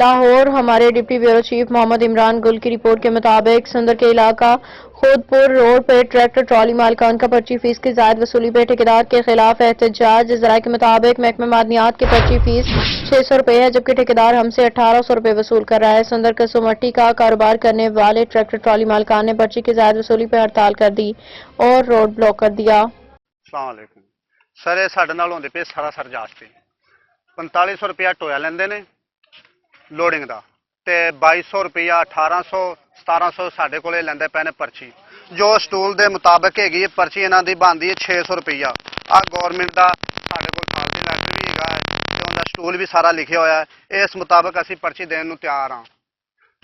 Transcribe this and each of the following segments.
लाहौर हमारे deputy bureau chief Mohammad Imran Gul की report के मुताबिक सुंदर के इलाका खुदपुर रोड पर ट्रैक्टर ट्रॉली मालिकान का पर्ची फीस की जायद वसूली पर ठेकेदार के खिलाफ एहतजाज। जराये के मुताबिक महकमा मादनियात की पर्ची फीस 600 रुपये है, जबकि ठेकेदार हमसे 1800 रुपये वसूल कर रहा है। सुंदर कसुमट्टी का कारोबार करने वाले ट्रैक्टर ट्रॉली मालिकान ने पर्ची की जायद वसूली पर हड़ताल कर दी और रोड ब्लॉक कर दिया। अस्सलाम वालेकुम सर, ये साडे नाल होंदे पे सारा सर जास्ते 4500 रुपया टोया लेंदे ने लोडिंग का, ते 2200 रुपया 1800 1700 साडे कोले लेंदे पे ने पर्ची। जो स्टूल के मुताबिक हैगी पर्ची इन्हां दी बनदी है 600 रुपया। आ गौरमेंट का साडे कोल खालसी लैटर भी हैगा ते उनका स्टूल भी सारा लिखिया होया है। इस मुताबिक असीं पर्ची देण नूं तैयार हाँ।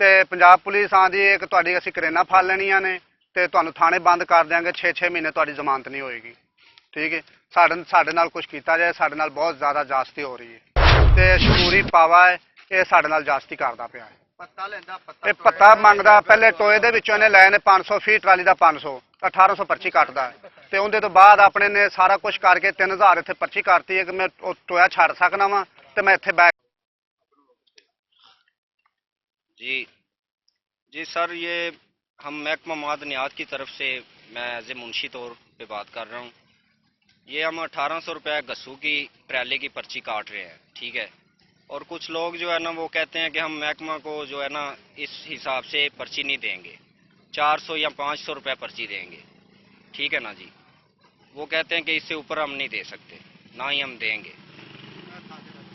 ते पंजाब पुलिस आंदी है कि तुहाडी असीं करेना फड़ लैणियां ने ते तुहानूं थाणे बंद कर देंगे, 6-6 महीने तुहाडी जमानत नहीं होएगी। ठीक है, साडे नाल कुछ किया जाए, साडे नाल बहुत ज़्यादा जास्ती हो रही है ते शूरी पावा है ये साडे नाल जास्ती करदा पिया है। पत्ता मंगदा पहले टोए दे विचों इहने लए ने 500 फीट ट्राली का 500 1800 पर्ची कटदा है ते उहदे तो बाद अपने ने सारा कुछ करके 3000 इत्थे पर्ची करती है कि मैं टोया छड़ सकना वा ते मैं इत्थे बैठ। जी सर, ये हम महकमा मादनियात की तरफ से मैं एज ए मुंशी तौर पे बात कर रहा हूँ। ये हम 1800 रुपये गस्सू की ट्रैली की पर्ची काट रहे हैं, ठीक है। और कुछ लोग जो है ना वो कहते हैं कि हम महकमा को जो है ना इस हिसाब से पर्ची नहीं देंगे, 400 या 500 रुपये पर्ची देंगे, ठीक है ना जी। वो कहते हैं कि इससे ऊपर हम नहीं दे सकते, ना ही हम देंगे।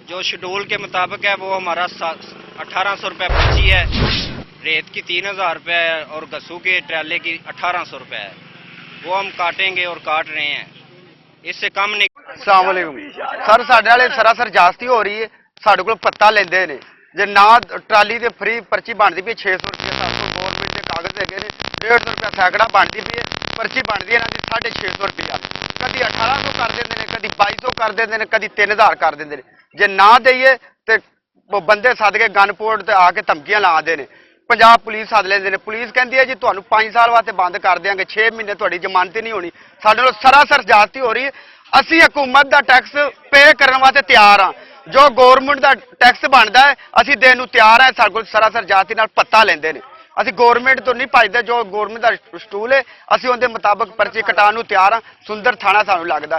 जो शेड्यूल के मुताबिक है वो हमारा 1800 रुपये पर्ची है, रेत की 3000 रुपये है और गस्सू के ट्रैले की 1800 रुपये है। वो हम काटेंगे और काट रहे हैं, इससे कम नहीं। अस्सलाम वालेकुम सर, साडे वाले सरासर जास्ती हो रही है। साडे कोल पत्ता लेंदे ने जे ना ट्राली ते फ्री पर्ची बनदी पई 600 रुपये 700 गवर्नमेंट के कागज हैगे ने, 150 रुपये सैकड़ा बनदी पई पर्ची बनदी है इन्हां दी 650 रुपया। कदी 1800 कर देंदे ने, कदी 2200 कर देंदे ने, कदी 3000 कर देंदे ने। जे ना देइए ते बंदे सद के गन पोर्ट ते आके धमकियां लाते ने। पंजाब पुलिस सद लेंदे ने, पुलिस कहती है जी तुहानूं 5 साल वास्ते बंद कर देंगे, 6 महीने तुहाडी जमानत नहीं होनी। साडे नाल सरासर जास्ती हो रही है। असीं हुकूमत का टैक्स पे करने वास्ते तैयार हाँ, जो गौरमेंट का टैक्स बनता है असीं देण नूं तैयार है। साडे कोल सरासर जाति नाल पत्ता लेंदे ने, असीं गौरमेंट तो नहीं भजदे। जो गौरमेंट का स्टूल है असीं उहदे मुताबिक पर्ची कटाउण नूं तैयार हाँ। सुंदर थाना सानूं लगदा।